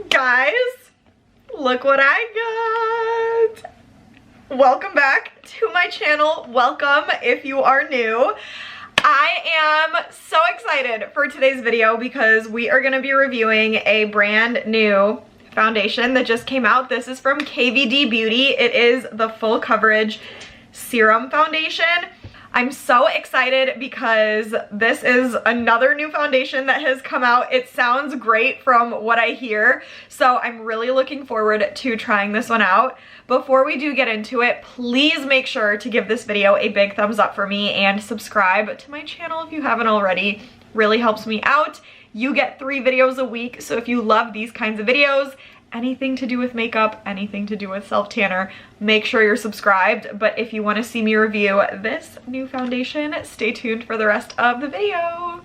Guys, look what I got. Welcome back to my channel. Welcome if you are new. I am so excited for today's video because we are going to be reviewing a brand new foundation that just came out. This is from KVD Beauty. It is the Full Coverage Serum Foundation. I'm so excited because this is another new foundation that has come out. It sounds great from what I hear, so I'm really looking forward to trying this one out. Before we do get into it, please make sure to give this video a big thumbs up for me and subscribe to my channel if you haven't already. Really helps me out. You get 3 videos a week, so if you love these kinds of videos, anything to do with makeup, anything to do with self-tanner, make sure you're subscribed. But if you want to see me review this new foundation, stay tuned for the rest of the video.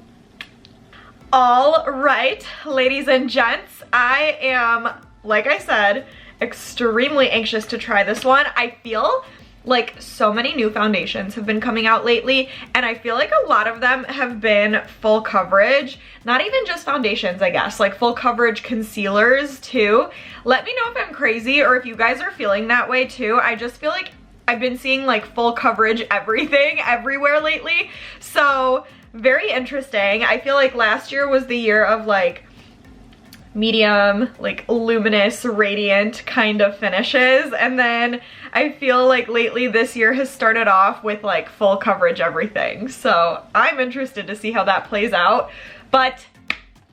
All right, ladies and gents, I am, like I said, extremely anxious to try this one. I feel like so many new foundations have been coming out lately, and I feel like a lot of them have been full coverage. Not even just foundations, I guess, like full coverage concealers too. Let me know if I'm crazy or if you guys are feeling that way too. I just feel like I've been seeing like full coverage everything everywhere lately. So very interesting. I feel like last year was the year of like medium, like luminous, radiant kind of finishes, and then I feel like lately this year has started off with like full coverage everything. So I'm interested to see how that plays out. But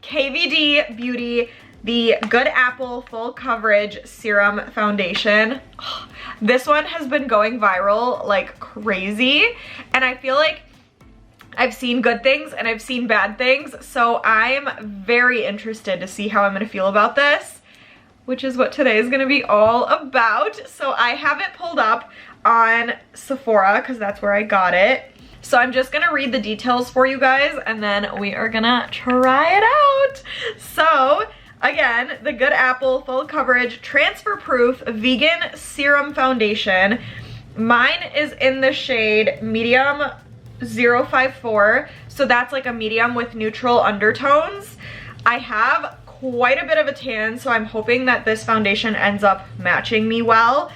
KVD Beauty, the Good Apple Full Coverage Serum Foundation, this one has been going viral like crazy, and I feel like I've seen good things and I've seen bad things, so I'm very interested to see how I'm gonna feel about this, which is what today is gonna be all about. So I have it pulled up on Sephora because that's where I got it. So I'm just gonna read the details for you guys and then we are gonna try it out. So again, the Good Apple Full Coverage Transfer Proof Vegan Serum Foundation. Mine is in the shade medium 054, so that's like a medium with neutral undertones. I have quite a bit of a tan, so I'm hoping that this foundation ends up matching me well.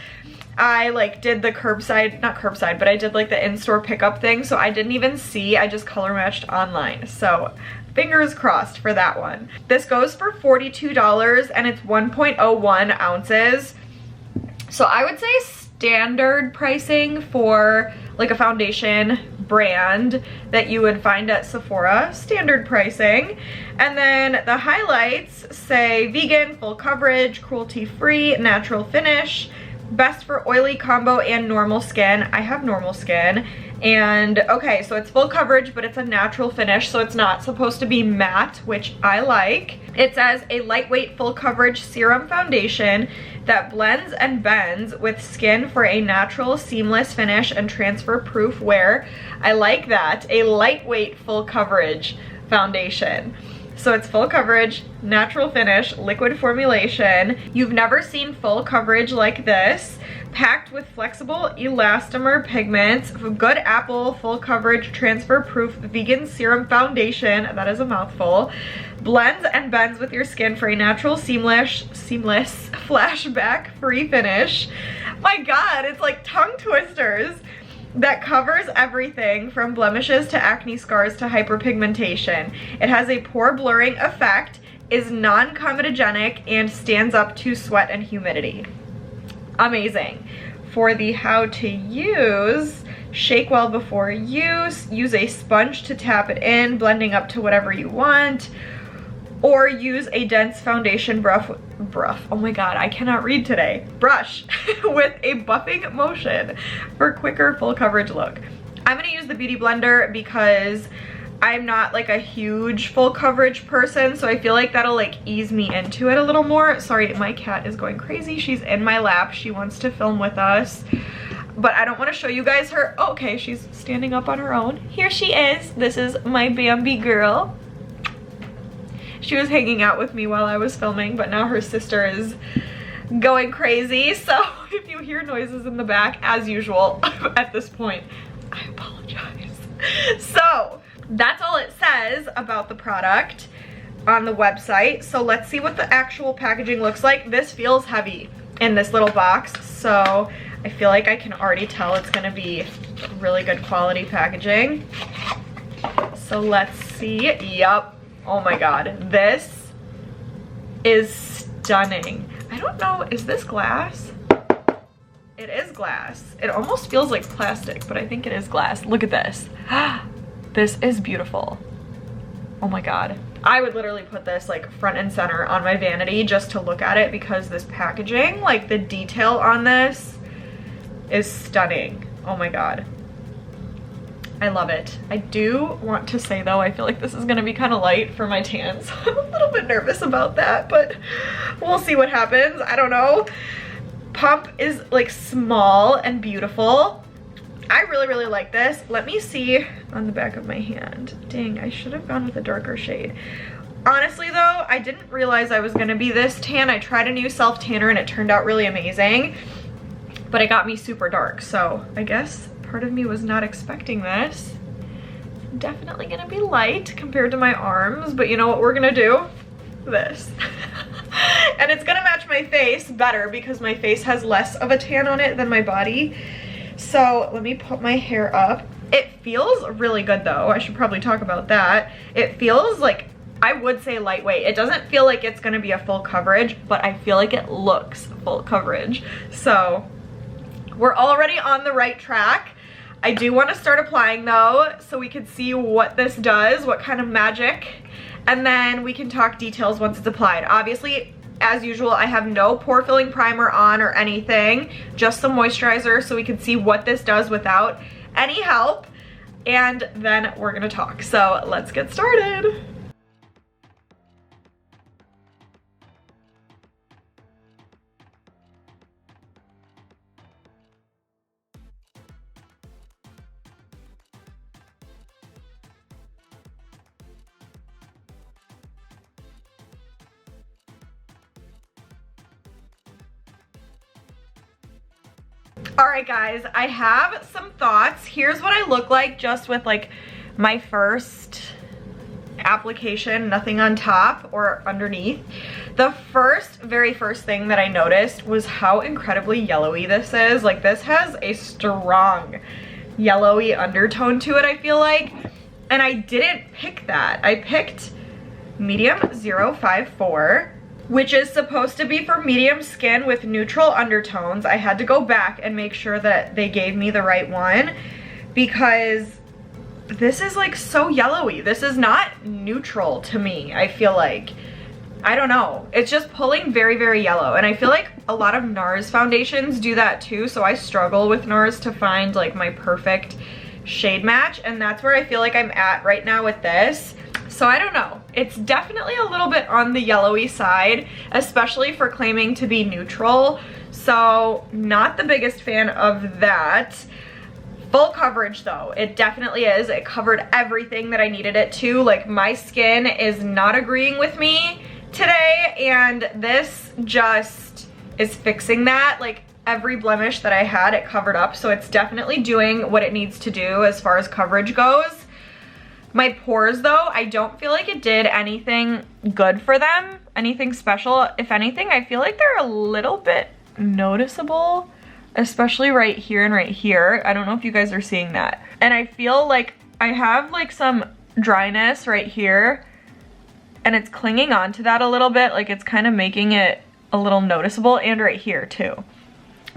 I like did the curbside, not curbside, but I did like the in-store pickup thing, so I didn't even see, I just color matched online. So fingers crossed for that one. This goes for $42 and it's 1.01 ounces. So I would say standard pricing for like a foundation brand that you would find at Sephora, standard pricing. And then the highlights say vegan, full coverage, cruelty-free, natural finish, best for oily, combo, and normal skin. I have normal skin. And okay, so it's full coverage, but it's a natural finish, so it's not supposed to be matte, which I like. It says a lightweight full coverage serum foundation that blends and bends with skin for a natural, seamless finish and transfer proof wear. I like that, a lightweight full coverage foundation. So it's full coverage, natural finish, liquid formulation. You've never seen full coverage like this. Packed with flexible elastomer pigments, Good Apple Full Coverage Transfer Proof Vegan Serum Foundation, that is a mouthful, blends and bends with your skin for a natural, seamless, flashback free finish. My God, it's like tongue twisters. That covers everything from blemishes to acne scars to hyperpigmentation. It has a pore blurring effect, is non-comedogenic, and stands up to sweat and humidity. Amazing. For the how to use, shake well before use a sponge to tap it in, blending up to whatever you want, or use a dense foundation brush, oh my God, I cannot read today, brush with a buffing motion for quicker full coverage look. I'm gonna use the Beauty Blender because I'm not like a huge full coverage person, so I feel like that'll like ease me into it a little more. Sorry, my cat is going crazy. She's in my lap. She wants to film with us, but I don't want to show you guys her. Oh, okay, she's standing up on her own. Here she is. This is my Bambi girl. She was hanging out with me while I was filming, but now her sister is going crazy. So if you hear noises in the back, as usual, at this point, I apologize. So that's all it says about the product. on the website. So let's see what the actual packaging looks like. This feels heavy in this little box, so I feel like I can already tell it's gonna be really good quality packaging. So let's see. Yep. Oh my god, this is stunning. I don't know, is this glass? It is glass. It almost feels like plastic, but I think it is glass. Look at this. This is beautiful. Oh my god. I would literally put this like front and center on my vanity just to look at it, because this packaging, like the detail on this is stunning. Oh my god. I love it. I do want to say though, I feel like this is gonna be kind of light for my tan, so I'm a little bit nervous about that, but we'll see what happens. I don't know. Pump is like small and beautiful. I really, really like this. Let me see on the back of my hand. Dang, I should have gone with a darker shade. Honestly though, I didn't realize I was gonna be this tan. I tried a new self tanner and it turned out really amazing, but it got me super dark. So I guess part of me was not expecting this. It's definitely gonna be light compared to my arms, but you know what we're gonna do? This. And it's gonna match my face better because my face has less of a tan on it than my body. So let me put my hair up. It feels really good though. I should probably talk about that. It feels like, I would say lightweight. It doesn't feel like it's gonna be a full coverage, but I feel like it looks full coverage. So we're already on the right track. I do want to start applying though, so we can see what this does, what kind of magic, and then we can talk details once it's applied. Obviously, as usual, I have no pore filling primer on or anything, just some moisturizer so we can see what this does without any help, and then we're gonna talk. So let's get started. Alright guys, I have some thoughts. Here's what I look like just with like my first application, nothing on top or underneath. The very first thing that I noticed was how incredibly yellowy this is. Like this has a strong yellowy undertone to it, I feel like. And I didn't pick that. I picked medium 054. Which is supposed to be for medium skin with neutral undertones. I had to go back and make sure that they gave me the right one because this is like so yellowy. This is not neutral to me, I feel like. I don't know. It's just pulling very, very yellow. And I feel like a lot of NARS foundations do that too, so I struggle with NARS to find like my perfect shade match, and that's where I feel like I'm at right now with this. So I don't know. It's definitely a little bit on the yellowy side, especially for claiming to be neutral. So not the biggest fan of that. Full coverage though, it definitely is. It covered everything that I needed it to. Like my skin is not agreeing with me today, and this just is fixing that. Like every blemish that I had, it covered up. So it's definitely doing what it needs to do as far as coverage goes. My pores though, I don't feel like it did anything good for them, anything special. If anything, I feel like they're a little bit noticeable, especially right here and right here. I don't know if you guys are seeing that. And I feel like I have like some dryness right here, and it's clinging onto that a little bit. Like it's kind of making it a little noticeable, and right here too.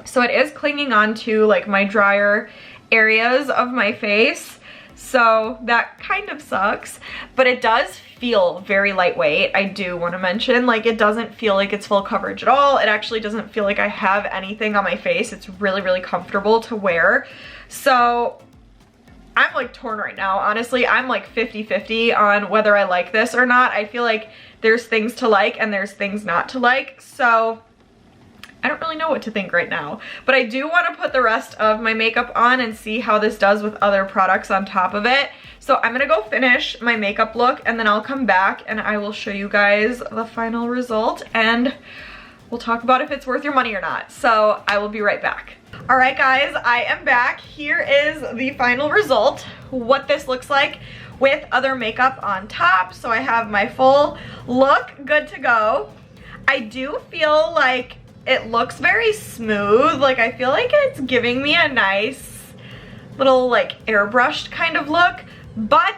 So it is clinging onto like my drier areas of my face. So that kind of sucks, but it does feel very lightweight. I do want to mention, like it doesn't feel like it's full coverage at all. It actually doesn't feel like I have anything on my face. It's really, really comfortable to wear. So I'm like torn right now. Honestly, I'm like 50-50 on whether I like this or not. I feel like there's things to like and there's things not to like. So I don't really know what to think right now, but I do want to put the rest of my makeup on and see how this does with other products on top of it. So I'm gonna go finish my makeup look, and then I'll come back and I will show you guys the final result, and we'll talk about if it's worth your money or not. So I will be right back. All right guys, I am back. Here is the final result, what this looks like with other makeup on top. So I have my full look good to go. I do feel like it looks very smooth. Like I feel like it's giving me a nice little like airbrushed kind of look, but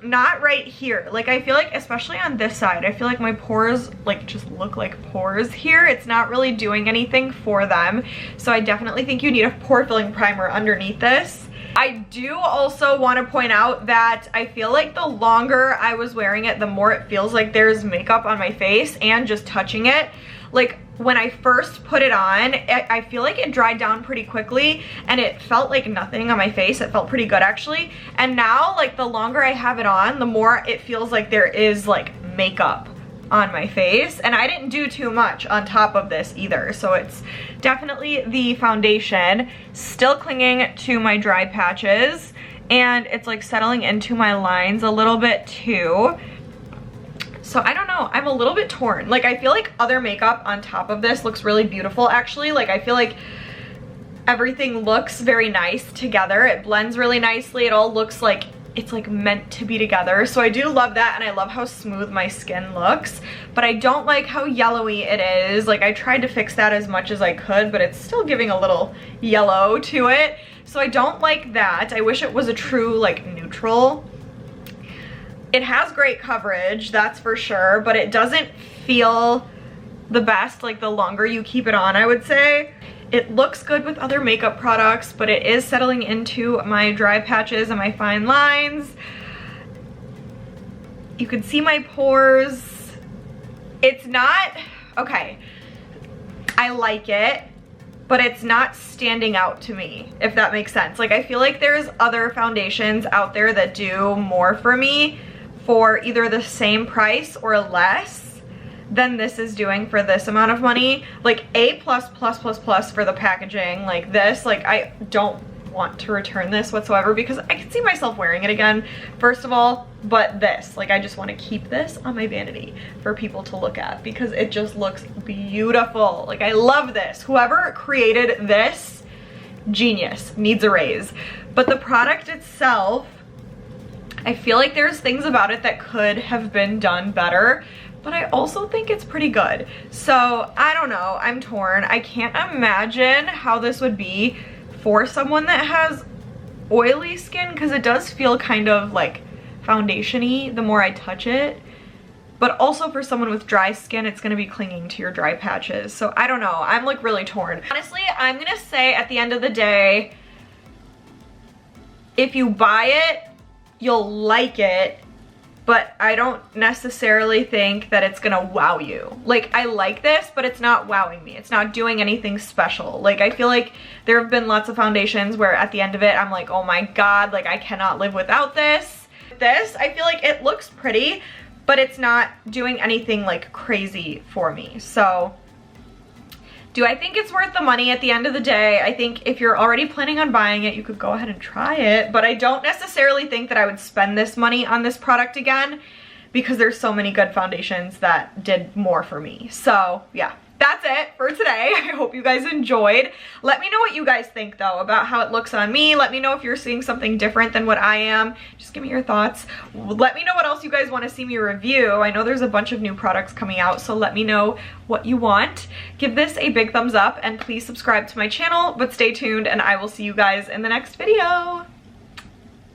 not right here. Like I feel like, especially on this side, I feel like my pores like just look like pores here. It's not really doing anything for them. So I definitely think you need a pore filling primer underneath this. I do also want to point out that I feel like the longer I was wearing it, the more it feels like there's makeup on my face, and just touching it. Like when I first put it on, I feel like it dried down pretty quickly and it felt like nothing on my face. It felt pretty good actually. And now like the longer I have it on, the more it feels like there is like makeup on my face. And I didn't do too much on top of this either. So it's definitely the foundation still clinging to my dry patches, and it's like settling into my lines a little bit too. So I don't know, I'm a little bit torn. Like I feel like other makeup on top of this looks really beautiful actually. Like I feel like everything looks very nice together. It blends really nicely. It all looks like it's like meant to be together. So I do love that, and I love how smooth my skin looks, but I don't like how yellowy it is. Like I tried to fix that as much as I could, but it's still giving a little yellow to it. So I don't like that. I wish it was a true like neutral. It has great coverage, that's for sure, but it doesn't feel the best like the longer you keep it on, I would say. It looks good with other makeup products, but it is settling into my dry patches and my fine lines. You can see my pores. It's not, okay, I like it, but it's not standing out to me, if that makes sense. Like I feel like there's other foundations out there that do more for me for either the same price or less than this is doing for this amount of money. Like A++++ for the packaging. Like this, like I don't want to return this whatsoever because I can see myself wearing it again, first of all. But this, like I just want to keep this on my vanity for people to look at because it just looks beautiful. Like I love this. Whoever created this, genius, needs a raise. But the product itself, I feel like there's things about it that could have been done better, but I also think it's pretty good. So I don't know, I'm torn. I can't imagine how this would be for someone that has oily skin, because it does feel kind of like foundation-y the more I touch it. But also for someone with dry skin, it's gonna be clinging to your dry patches. So I don't know, I'm like really torn. Honestly, I'm gonna say at the end of the day, if you buy it, you'll like it, but I don't necessarily think that it's gonna wow you. Like I like this, but it's not wowing me. It's not doing anything special. Like I feel like there have been lots of foundations where at the end of it, I'm like, oh my God, like I cannot live without this. This, I feel like it looks pretty, but it's not doing anything like crazy for me. So do I think it's worth the money at the end of the day? I think if you're already planning on buying it, you could go ahead and try it, but I don't necessarily think that I would spend this money on this product again because there's so many good foundations that did more for me. So yeah, that's it for today. I hope you guys enjoyed. Let me know what you guys think though about how it looks on me. Let me know if you're seeing something different than what I am. Just give me your thoughts. Let me know what else you guys want to see me review. I know there's a bunch of new products coming out, so let me know what you want. Give this a big thumbs up and please subscribe to my channel, but stay tuned and I will see you guys in the next video.